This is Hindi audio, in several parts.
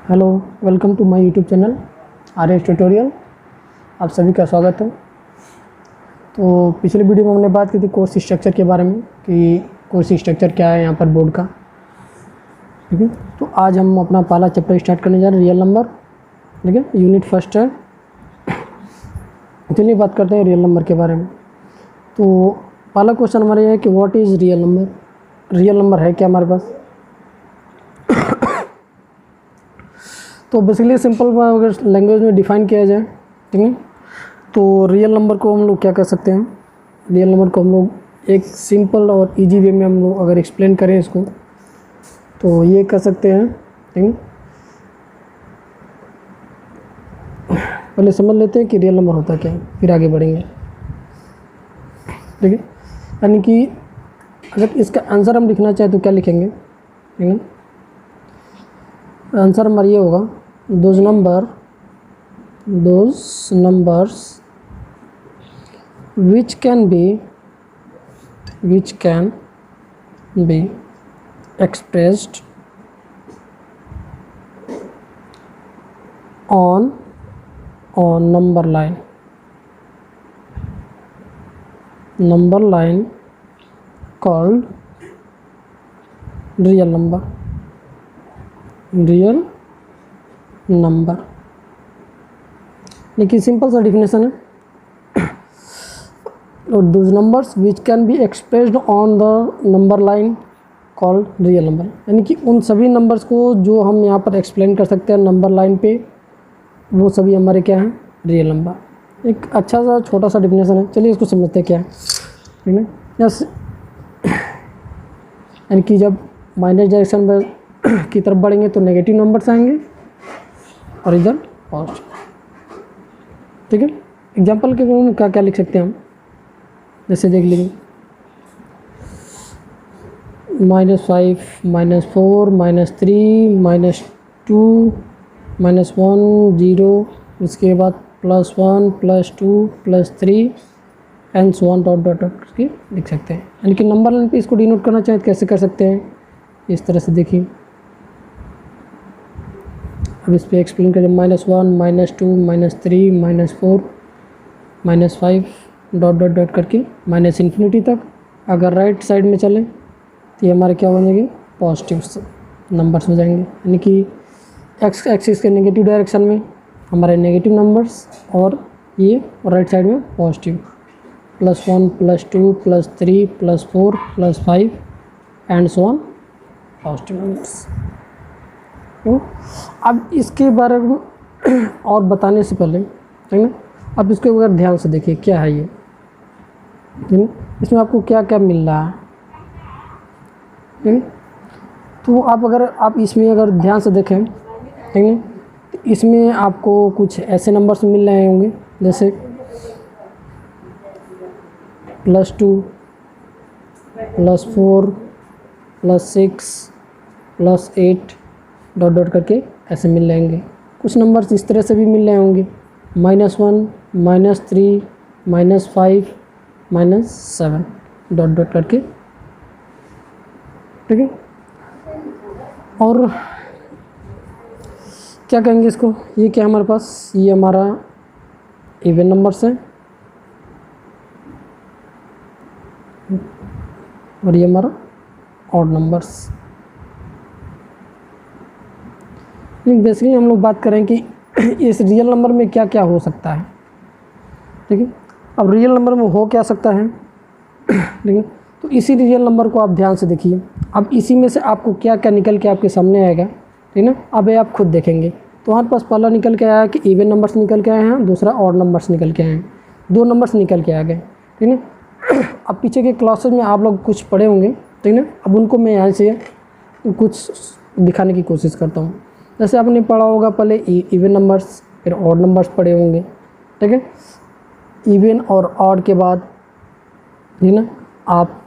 Hello, welcome to my YouTube channel R S tutorial. आप सभी का स्वागत है। तो पिछले वीडियो में हमने बात की थी कोर्स स्ट्रक्चर के बारे में कि कोर्स स्ट्रक्चर क्या है यहाँ पर बोर्ड का। ठीक है, तो आज हम अपना पहला चैप्टर स्टार्ट करने जा रहे हैं, रियल नंबर। ठीक है, यूनिट फर्स्ट है। चलिए बात करते हैं रियल नंबर के बारे में। तो पहला क्वेश्चन हमारा ये है कि what is real number. Real number है क्या हमारे पास। तो बेसिकली सिंपल अगर लैंग्वेज में डिफ़ाइन किया जाए, ठीक है, तो रियल नंबर को हम लोग क्या कर सकते हैं। रियल नंबर को हम लोग एक सिंपल और इजी वे में हम लोग अगर एक्सप्लेन करें इसको तो ये कर सकते हैं। ठीक है, पहले समझ लेते हैं कि रियल नंबर होता क्या है, फिर आगे बढ़ेंगे। ठीक है, यानी कि अगर इसका आंसर हम लिखना चाहें तो क्या लिखेंगे। ठीक है, आंसर हमारा ये होगा, those numbers which can be expressed on number line called real number। लेकिन सिंपल सा डिफिनेशन है, those numbers which can be expressed on the number line called real number. यानी कि उन सभी नंबर्स को जो हम यहाँ पर एक्सप्लेन कर सकते हैं नंबर लाइन पे, वो सभी हमारे क्या हैं, रियल नंबर। एक अच्छा सा छोटा सा डिफिनेशन है, चलिए इसको समझते हैं क्या है। ठीक है, यस, यानी कि जब माइनस डायरेक्शन में की तरफ बढ़ेंगे तो नेगेटिव नंबर्स आएंगे और इधर पॉजिटिव। ठीक है, एग्जांपल के रूप में क्या क्या लिख सकते हैं हम, जैसे देख लीजिए, -5, -4, -3, -2, -1, 0, उसके बाद +1, +2, +3 and so on dot dot करके लिख सकते हैं। यानी कि नंबर लाइन पे इसको डिनोट करना चाहें तो कैसे कर सकते हैं, इस तरह से देखिए। अब इस पर एक्सप्लेन करें, -1, -2, -3, -4, -5 डॉट डॉट डॉट करके -इन्फिनिटी तक। अगर राइट साइड में चलें तो ये हमारे क्या हो जाएंगे, पॉजिटिव नंबर्स हो जाएंगे। यानी कि एक्स एक्सिस के नेगेटिव डायरेक्शन में हमारे नेगेटिव नंबर्स और ये राइट साइड में positive, +1, +2, +3, +4, +5 and so on positive numbers. अब इसके बारे में और बताने से पहले, ठीक है, अब इसको अगर ध्यान से देखिए क्या है ये। ठीक है, इसमें आपको क्या क्या मिल रहा है। ठीक है, तो आप इसमें अगर ध्यान से देखें, ठीक है, तो इसमें आपको कुछ ऐसे नंबर्स मिल रहे होंगे जैसे +2, +4, +6, +8 डॉट डॉट करके ऐसे मिल जाएंगे। कुछ नंबर्स इस तरह से भी मिल रहे होंगे, -1, -3, -5, -7 डॉट डॉट करके। ठीक है, और क्या कहेंगे इसको, ये क्या हमारे पास, ये हमारा इवन नंबर्स है और ये हमारा ऑड नंबर्स। बेसिकली हम लोग बात करें कि इस रियल नंबर में क्या क्या हो सकता है। ठीक है, अब रियल नंबर में हो क्या सकता है। ठीक है, तो इसी रियल नंबर को आप ध्यान से देखिए। अब इसी में से आपको क्या क्या निकल के आपके सामने आएगा, ठीक है ना। अब ये आप खुद देखेंगे तो हमारे पास पहला निकल के आया कि इवन नंबर्स निकल के आए हैं, दूसरा ऑड नंबर्स निकल के आए हैं, 2 नंबर्स निकल के आ गए। ठीक है, अब पीछे के क्लासेज में आप लोग कुछ पढ़े होंगे, ठीक है ना। अब उनको मैं यहाँ से कुछ दिखाने की कोशिश करता हूँ। जैसे आपने पढ़ा होगा पहले इवन नंबर्स, फिर ऑड नंबर्स पढ़े होंगे। ठीक है, इवन और ऑड के बाद, ठीक है ना, आप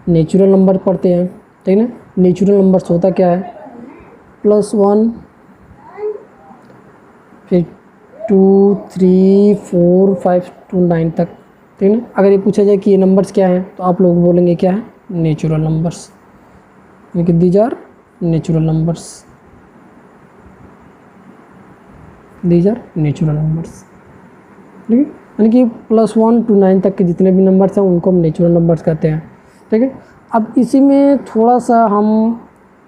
नेचुरल नंबर पढ़ते हैं। ठीक है ना, नेचुरल नंबर्स होता क्या है, +1, फिर 2, 3, 4, 5 to 9 तक। ठीक है ना, अगर ये पूछा जाए कि ये नंबर्स क्या हैं तो आप लोग बोलेंगे क्या है, नेचुरल नंबर्स। यानी कि these are natural numbers. These are natural numbers. ठीक है, यानी कि +1 to 9 तक के जितने भी नंबर्स हैं उनको हम नेचुरल नंबर्स कहते हैं। ठीक है, अब इसी में थोड़ा सा हम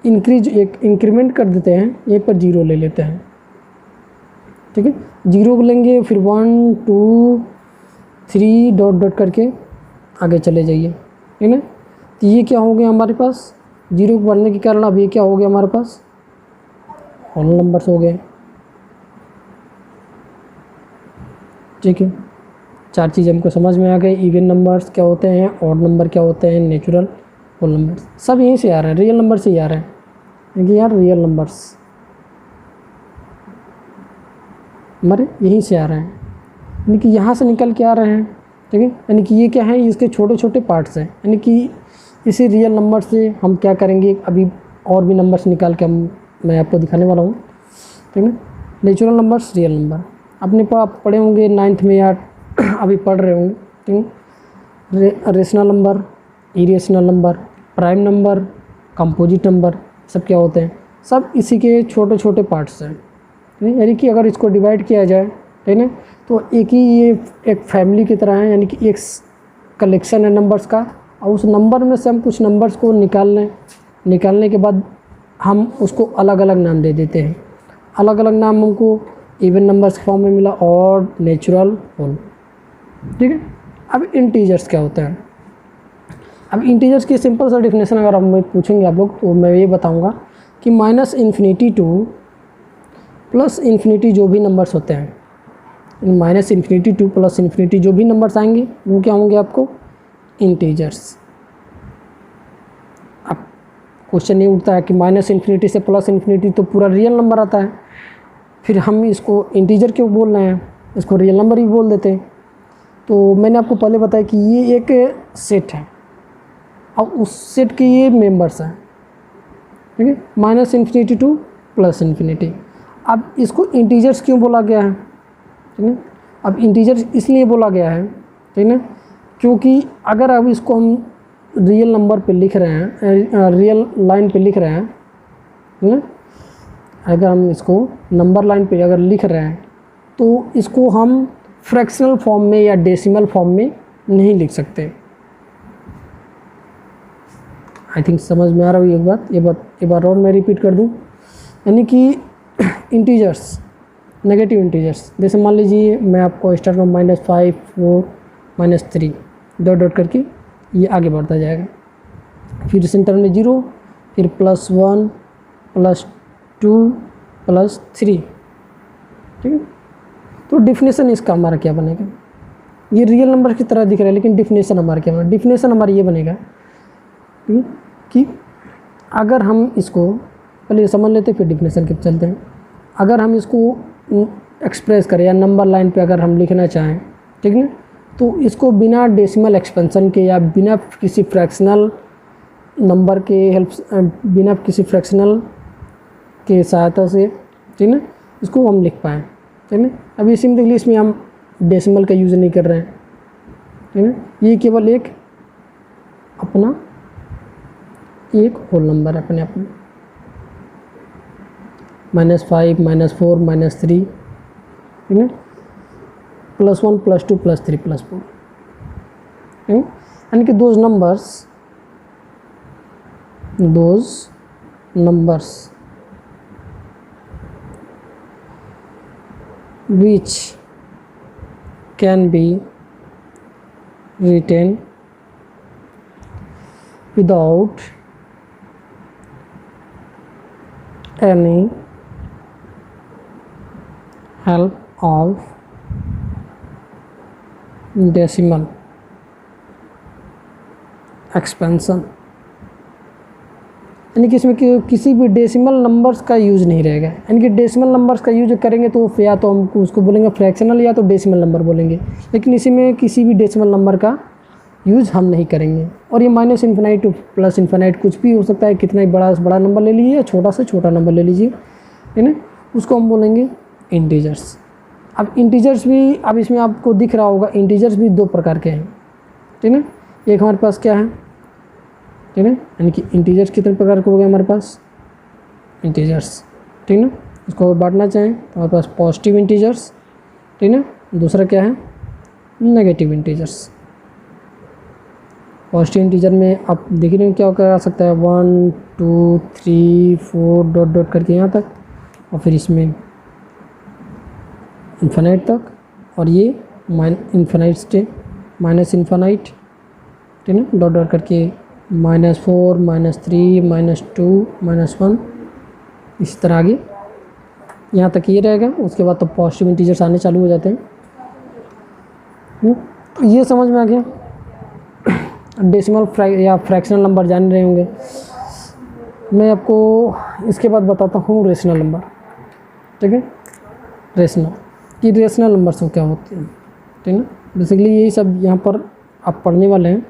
इंक्रीमेंट कर देते हैं, ये पर 0 ले लेते हैं। ठीक है, 0 लेंगे, फिर 1 2 3 डॉट डॉट करके आगे चले जाइए। ठीक है, तो ये क्या हो गया हमारे पास, 0 बढ़ने के कारण अब ये क्या हो गया हमारे पास, होल नंबर्स हो गए। ठीक है, 4 चीज़ हमको समझ में आ गई। इवन नंबर्स क्या होते हैं, ऑड नंबर क्या होते हैं, नेचुरल, होल नंबर्स, सब यहीं से आ रहा है, रियल नंबर से ही आ रहा है। क्योंकि यार रियल नंबर्स हमारे यहीं से आ रहे हैं, यानी कि यहाँ से निकल के आ रहे हैं। ठीक है, यानी कि ये क्या है, इसके छोटे छोटे पार्ट्स हैं। यानी कि इसी रियल नंबर से हम क्या करेंगे, अभी और भी नंबर्स निकाल के मैं आपको दिखाने वाला हूँ। ठीक है, नेचुरल नंबर्स, रियल नंबर अपने आप पढ़े होंगे 9th में या अभी पढ़ रहे होंगे। ठीक है, rational number, irrational number, prime number, composite number, सब क्या होते हैं, सब इसी के छोटे छोटे पार्ट्स हैं। यानी कि अगर इसको डिवाइड किया जाए, ठीक है, तो एक ही ये एक फैमिली की तरह है, यानी कि एक कलेक्शन है नंबर्स का, और उस नंबर में से हम कुछ नंबर्स को निकालने के बाद हम उसको अलग अलग नाम दे देते हैं। अलग अलग नाम हमको इवन नंबर्स के फॉर्म में मिला, ऑड, नेचुरल, होल। ठीक है, अब इंटीजर्स क्या होता है। अब इंटीजर्स की सिंपल सा डिफिनेशन अगर हम पूछेंगे आप लोग, तो मैं ये बताऊंगा कि -∞ टू +∞ जो भी नंबर्स होते हैं, -∞ टू +∞ जो भी नंबर्स आएंगे वो क्या होंगे आपको, इंटीजर्स। अब क्वेश्चन ये उठता है कि -∞ से +∞ तो पूरा रियल नंबर आता है, फिर हम इसको इंटीजर क्यों बोल रहे हैं, इसको रियल नंबर ही बोल देते हैं। तो मैंने आपको पहले बताया कि ये एक सेट है, और उस सेट के ये मेंबर्स हैं। ठीक है, -∞ टू +∞। अब इसको इंटीजर्स क्यों बोला गया है, ठीक है, अब इंटीजर्स इसलिए बोला गया है, ठीक है, क्योंकि अगर अब इसको हम रियल नंबर पे लिख रहे हैं, रियल लाइन पे लिख रहे हैं, ठीक है, अगर हम इसको नंबर लाइन पे अगर लिख रहे हैं, तो इसको हम फ्रैक्शनल फॉर्म में या डेसिमल फॉर्म में नहीं लिख सकते। आई थिंक समझ में आ रहा है एक बार और मैं रिपीट कर दूं। यानी कि इंटीजर्स, नेगेटिव इंटीजर्स, जैसे मान लीजिए मैं आपको स्टार्ट में -5 4 -3 डॉट डॉट करके ये आगे बढ़ता जाएगा, फिर सेंटर में 0, फिर +1 +2 +3। ठीक है, तो डिफिनेशन इसका हमारा क्या बनेगा, ये रियल नंबर की तरह दिख रहा है, लेकिन डिफिनेशन हमारा क्या बनेगा, डिफिनेशन हमारा ये बनेगा कि अगर हम इसको पहले समझ लेते फिर डिफिनेशन के चलते हैं। अगर हम इसको एक्सप्रेस करें या नंबर लाइन पे अगर हम लिखना चाहें, ठीक है, तो इसको बिना डेसिमल एक्सपेंशन के या बिना किसी फ्रैक्शनल नंबर के बिना किसी फ्रैक्शनल के सहायता से, ठीक है, इसको हम लिख पाएँ। ठीक है, अभी इसी में इंग्लिश में हम डेसिमल का यूज़ नहीं कर रहे हैं। ठीक है, ये केवल एक अपना एक होल नंबर है अपने आप में, -5 -4 -3, ठीक है, +1 +2 +3 +4। यानी कि those numbers which can be written without any help of decimal expansion। यानी कि इसमें किसी भी डेसिमल नंबर्स का यूज़ नहीं रहेगा। यानी कि डेसिमल नंबर्स का यूज करेंगे तो या तो हम उसको बोलेंगे फ्रैक्शनल या तो डेसिमल नंबर बोलेंगे, लेकिन इसी में किसी भी डेसिमल नंबर का यूज़ हम नहीं करेंगे। और ये -∞ टू +∞ कुछ भी हो सकता है, कितना ही बड़ा से बड़ा नंबर ले लीजिए या छोटा से छोटा नंबर ले लीजिए, है ना, उसको हम बोलेंगे इंटीजर्स। अब इंटीजर्स भी, अब इसमें आपको दिख रहा होगा इंटीजर्स भी 2 प्रकार के हैं। ठीक है, एक हमारे पास क्या है, ठीक है, यानी कि इंटीजर्स कितने प्रकार के हो गए हमारे पास, इंटीजर्स, ठीक है ना, इसको बांटना चाहें तो हमारे पास पॉजिटिव इंटीजर्स, ठीक है, दूसरा क्या है नेगेटिव इंटीजर्स। पॉजिटिव इंटीजर में आप देख रहे हैं क्या कर सकता है 1 2 3 4 डॉट डॉट करके यहाँ तक, और फिर इसमें इन्फिनाइट तक, और ये इन्फिनाइट से माइनस इन्फिनाइट, ठीक है, डॉट डॉट करके -4 -3 -2 -1 इस तरह आगे यहाँ तक ये रहेगा। उसके बाद तो पॉजिटिव इंटीजर्स आने चालू हो जाते हैं। तो ये समझ में आ गया। डेसिमल या फ्रैक्शनल नंबर जान रहे होंगे। मैं आपको इसके बाद बताता हूँ रेशनल नंबर, ठीक है। रेशनल कि रेशनल नंबर से क्या होते हैं, ठीक है ना। बेसिकली यही सब यहाँ पर आप पढ़ने वाले हैं,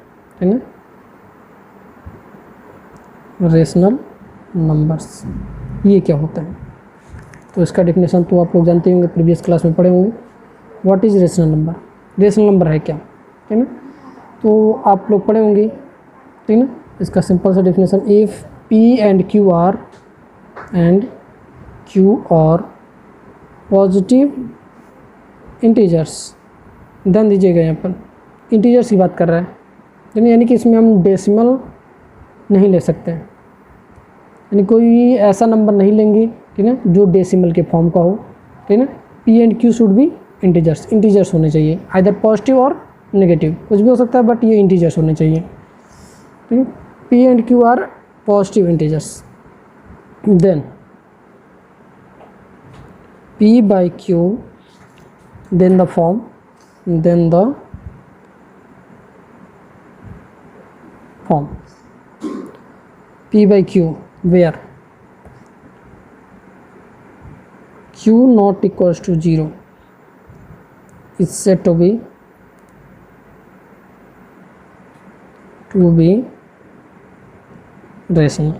ठीक है। रेशनल नंबर्स ये क्या होता है, तो इसका डेफिनेशन तो आप लोग जानते होंगे, प्रीवियस क्लास में पढ़े होंगे। What is rational number, rational number है क्या, ठीक है ना। तो आप लोग पढ़े होंगे, ठीक है ना। इसका सिंपल सा definition, if P and Q are positive integers, ध्यान दीजिएगा यहाँ पर इंटीजर्स की बात कर रहा है, यानी कि इसमें हम डेसिमल नहीं ले सकते हैं, यानी कोई ऐसा नंबर नहीं लेंगे, ठीक है, जो डेसिमल के फॉर्म का हो, ठीक है। P and Q should be integers, integers होने चाहिए, आइदर पॉजिटिव और नेगेटिव, कुछ भी हो सकता है, बट ये इंटीजर्स होने चाहिए, ठीक है। P and Q are positive integers, then P by Q, then the form, then the form P by Q where Q not equals to 0 is said to be rational.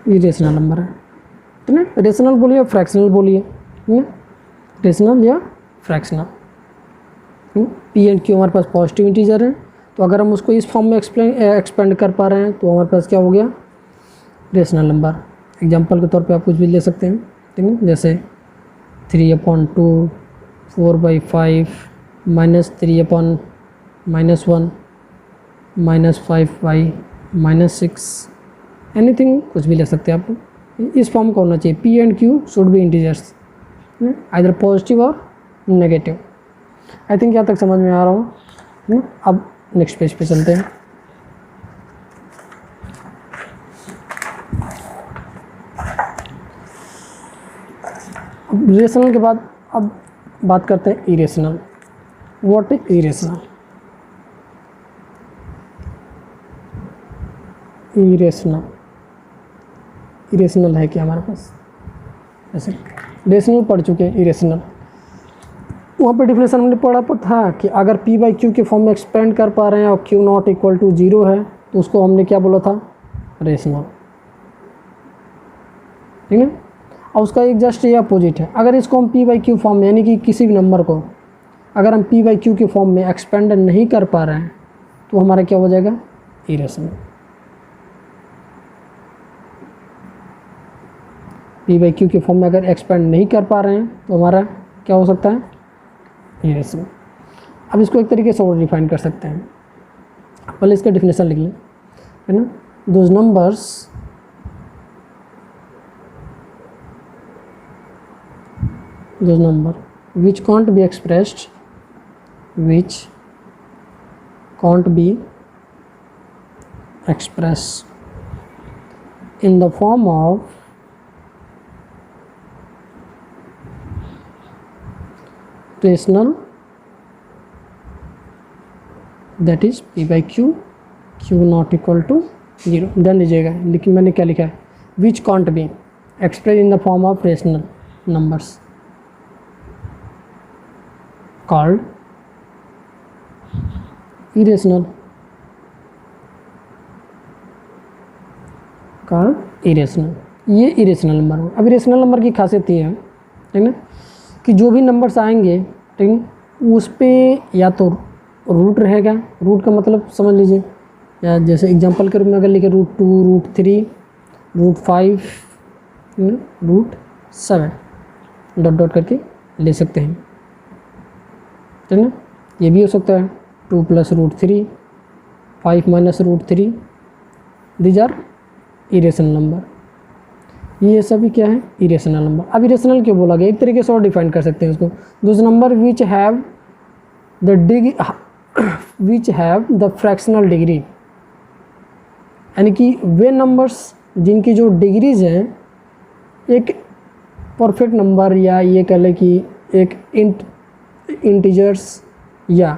ये रेशनल नंबर है, ठीक है। रेशनल बोलिए फ्रैक्शनल बोलिए, ठीक है, रेशनल या फ्रैक्शनल। P एंड Q हमारे पास पॉजिटिव इंटीजर है, तो अगर हम उसको इस फॉर्म में एक्सपेंड कर पा रहे हैं तो हमारे पास क्या हो गया रेशनल नंबर। एग्जांपल के तौर पे आप कुछ भी ले सकते हैं, ठीक है, जैसे 3/2 4/5 -3/-1 -5/-6, एनीथिंग कुछ भी ले सकते हैं आप। इस फॉर्म का होना चाहिए। P and Q should be integers, either positive और नेगेटिव। आई थिंक यहाँ तक समझ में आ रहा हो, है ना। अब नेक्स्ट पेज पे चलते हैं। अब रेशनल के बाद अब बात करते हैं irrational. What is irrational, irrational irrational है क्या हमारे पास, जैसे रेशनल पढ़ चुके हैं, इरेशनल वहाँ पर डिफिनेशन हमने पढ़ा था कि अगर P by Q के फॉर्म में एक्सपेंड कर पा रहे हैं और Q नॉट इक्वल टू 0 है तो उसको हमने क्या बोला था रेशनल, ठीक है। और उसका एक जस्ट ये अपोजिट है, अगर इसको हम P by Q फॉर्म में, यानी कि किसी भी नंबर को अगर हम P by Q के फॉर्म में एक्सपेंड नहीं कर पा रहे हैं तो हमारा क्या हो जाएगा इरेशनल। P by Q के फॉर्म में अगर एक्सपेंड नहीं कर पा रहे हैं तो हमारा क्या हो सकता है इरेशनल। अब इसको एक तरीके से और डिफाइन कर सकते हैं, पहले इसका डिफिनेशन लिख लें, है ना। Those numbers which can't be expressed in the form of rational, that is P by Q, Q not equal to 0। ध्यान दीजिएगा, लेकिन मैंने क्या लिखा है which can't be expressed in the form of rational numbers called irrational, ये इरेशनल नंबर हो। अब इरेशनल नंबर की खासियत ये है, ठीक है, कि जो भी नंबर्स आएंगे, ठीक है, उस पे या तो रूट रहेगा, रूट का मतलब समझ लीजिए या जैसे एग्जांपल के रूप में अगर लिखे √2, √3, √5, √7 डॉट डॉट करके ले सकते हैं, ठीक है ना। ये भी हो सकता है 2 + √3, 5 - √3, दीज आर इरेशनल नंबर। ये सभी क्या है, इरेशनल नंबर। अब इरेशनल क्यों बोला गया, एक तरीके से और डिफाइन कर सकते हैं इसको, those number which have the fractional degree, यानी कि वे नंबर्स जिनकी जो डिग्रीज हैं एक परफेक्ट नंबर, या ये कह लें कि एक इंटीजर्स या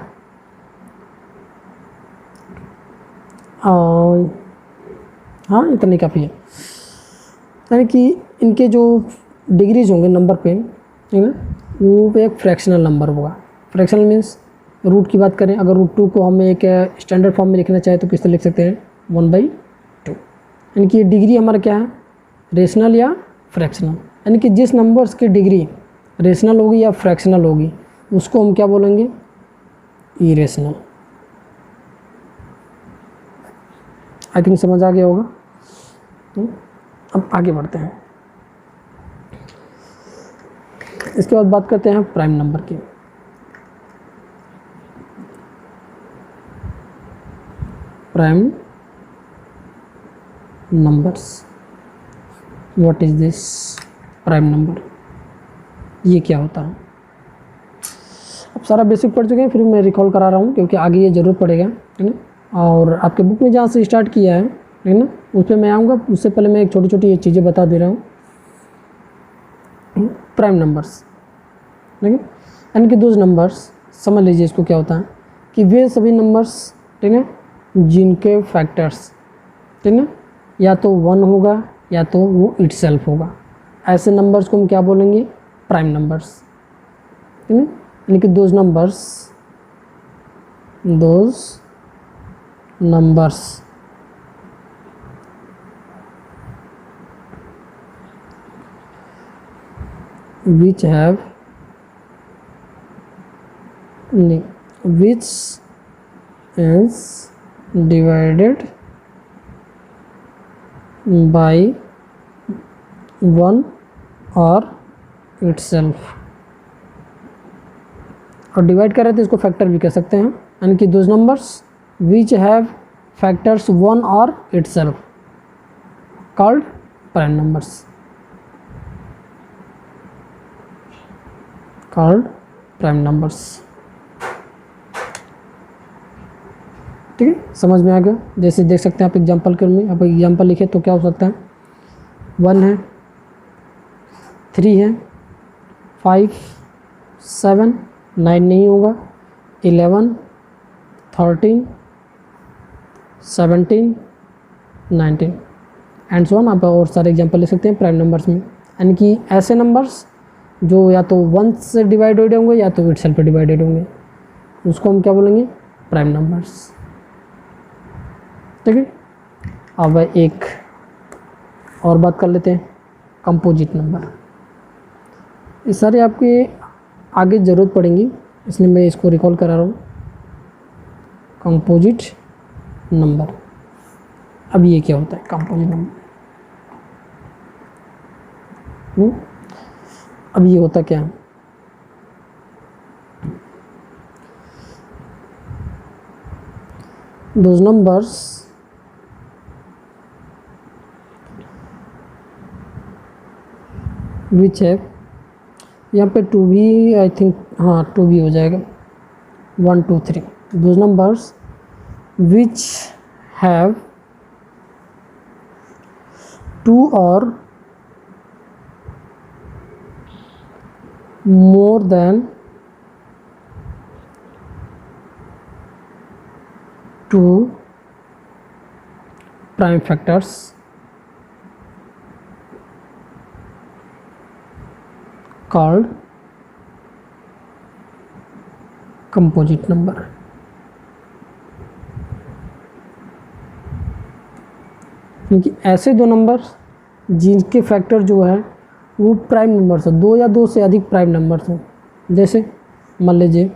हाँ इतनी काफ़ी है, यानी कि इनके जो डिग्रीज होंगे नंबर पे, ठीक है, वो एक फ्रैक्शनल नंबर होगा। फ्रैक्शनल मीन्स रूट की बात करें, अगर √2 को हम एक स्टैंडर्ड फॉर्म में लिखना चाहें तो किस तरह लिख सकते हैं, 1/2, यानी कि डिग्री हमारा क्या है, रेशनल या फ्रैक्शनल, यानी कि जिस नंबर्स की डिग्री रेशनल होगी या फ्रैक्शनल होगी उसको हम क्या बोलेंगे, इरेशनल। आई थिंक समझ आ गया होगा। अब आगे बढ़ते हैं, इसके बाद बात करते हैं प्राइम नंबर की। Prime numbers, what is this prime number, ये क्या होता है। अब सारा बेसिक पढ़ चुके हैं, फिर मैं रिकॉल करा रहा हूँ क्योंकि आगे ये ज़रूरत पड़ेगा, है ना। और आपके बुक में जहाँ से स्टार्ट किया है ना, उस पर मैं आऊँगा, उससे पहले मैं एक छोटी छोटी ये चीज़ें बता दे रहा हूँ। प्राइम नंबर्स, ठीक है, यानी कि दोज नंबर्स, समझ लीजिए इसको क्या होता है कि वे सभी नंबर्स, ठीक है, जिनके फैक्टर्स, ठीक है, या तो 1 होगा या तो वो इटसेल्फ होगा, ऐसे नंबर्स को हम क्या बोलेंगे, प्राइम नंबर्स, ठीक है, यानी कि those numbers which is divided by 1 और itself, और डिवाइड कर रहे थे इसको फैक्टर भी कह सकते हैं, यानी कि those numbers which have factors 1 और itself called prime numbers, called prime numbers. ठीक है, समझ में आ गया। जैसे देख सकते हैं आप एग्जांपल के में, आप एग्जांपल लिखे तो क्या हो सकता है, 1 है, 3 है, 5, 7, 9 नहीं होगा, 11, 13, 17, 19 एंड सो ऑन। आप और सारे एग्जांपल ले सकते हैं प्राइम नंबर्स में, यानी कि ऐसे नंबर्स जो या तो 1 से डिवाइडेड होंगे या तो इटसेल्फ पे डिवाइडेड होंगे, उसको हम क्या बोलेंगे, प्राइम नंबर्स। ठीक है, अब एक और बात कर लेते हैं, कंपोजिट नंबर। ये सारे आपके आगे ज़रूरत पड़ेंगी, इसलिए मैं इसको रिकॉल करा रहा हूँ। कंपोजिट नंबर, अब ये क्या होता है कंपोजिट नंबर, अब ये होता क्या है, दोज नंबर्स विच है, यहाँ पे 2 भी आई थिंक, हाँ 2 भी हो जाएगा, 1, 2, 3, दोज नंबर्स विच हैव 2 और more than 2 prime factors called composite number। क्योंकि ऐसे दो नंबर जिनके फैक्टर जो है वो प्राइम नंबर्स हैं, 2 या 2 से अधिक प्राइम नंबर्स हैं। जैसे मान लीजिए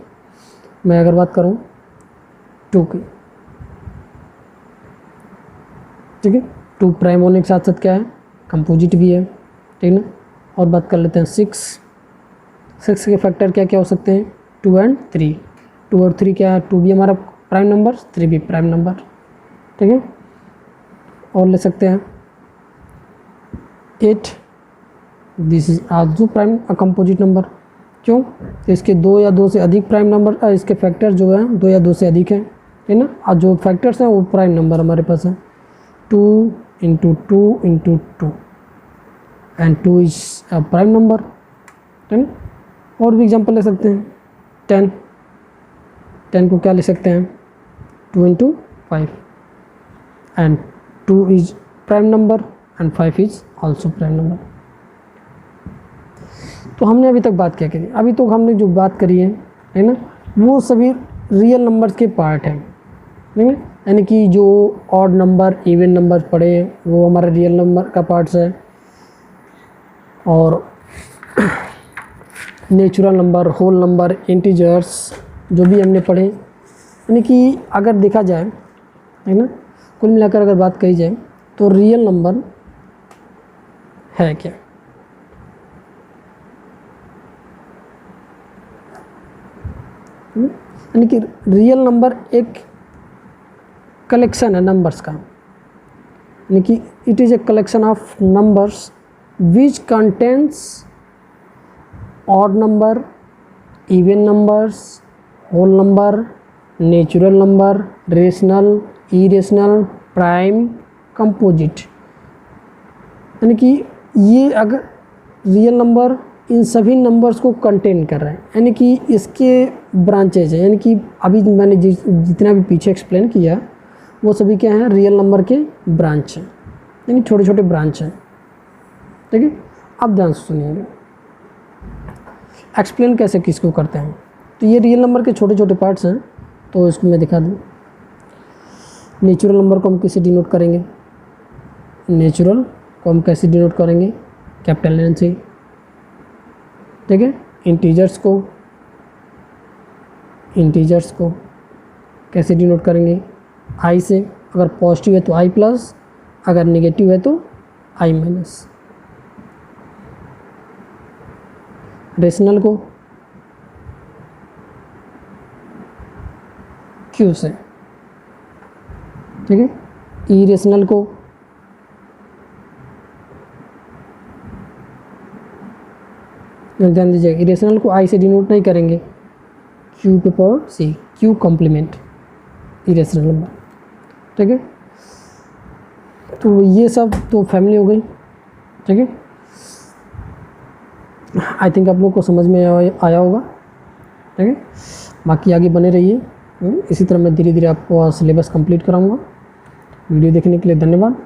मैं अगर बात करूं 2 की, ठीक है। 2 प्राइम होने के साथ साथ क्या है, कंपोजिट भी है, ठीक है ना। और बात कर लेते हैं 6 के फैक्टर क्या क्या हो सकते हैं, 2 और 3। 2 और 3 क्या है, 2 भी हमारा प्राइम नंबर, 3 भी प्राइम नंबर, ठीक है। और ले सकते हैं 8, this is also prime composite number. क्यों, तो इसके 2 या 2 से अधिक प्राइम नंबर, इसके फैक्टर जो है 2 या 2 से अधिक हैं, ठीक है ना। और जो फैक्टर्स हैं वो प्राइम नंबर हमारे पास है, 2 × 2 × 2 एंड 2 इज प्राइम नंबर, ठीक है। और भी एग्जांपल ले सकते हैं 10 को क्या ले सकते हैं, 2 × 5 and 2 is prime number and 5 is also prime number. तो हमने अभी तक बात क्या करी, अभी तो हमने जो बात करी है ना, वो सभी रियल नंबर्स के पार्ट हैं, ठीक है। यानी कि जो ऑड नंबर, इवन नंबर पढ़े वो हमारा रियल नंबर का पार्ट्स है, और natural number, whole number, integers जो भी हमने पढ़े, यानी कि अगर देखा जाए, है ना, कुल मिलाकर अगर बात कही जाए तो रियल नंबर है क्या, यानी कि रियल नंबर एक कलेक्शन है नंबर्स का, यानी कि it is a collection of numbers which contains odd number, even numbers, whole number, natural number, rational, irrational, prime, composite. यानी कि ये अगर रियल नंबर इन सभी नंबर्स को कंटेन कर रहे हैं, यानी कि इसके ब्रांचेज हैं, यानी कि अभी मैंने जितना भी पीछे एक्सप्लेन किया वो सभी क्या हैं, रियल नंबर के ब्रांच हैं, यानी छोटे छोटे ब्रांच हैं, ठीक है। अब ध्यान से सुनिएगा, एक्सप्लेन कैसे किसको करते हैं। तो ये रियल नंबर के छोटे छोटे पार्ट्स हैं, तो इसको मैं दिखा दूँ। नेचुरल नंबर को हम कैसे डिनोट करेंगे, नेचुरल को हम कैसे डिनोट करेंगे, कैपिटल एन से, ठीक है। इंटीजर्स को कैसे डिनोट करेंगे, आई से, अगर पॉजिटिव है तो आई प्लस, अगर नेगेटिव है तो आई माइनस। रेशनल को क्यू से, ठीक है। इरेशनल को ध्यान दीजिएगा, इरेशनल को आई से डिनोट नहीं करेंगे, क्यू पे पावर सी, क्यू कॉम्प्लीमेंट इरेशनल नंबर, ठीक है। तो ये सब तो फैमिली हो गई, ठीक है। आई थिंक आप लोग को समझ में आया होगा, ठीक है। बाकी आगे बने रहिए, इसी तरह मैं धीरे धीरे आपको सिलेबस कंप्लीट कराऊंगा। वीडियो देखने के लिए धन्यवाद।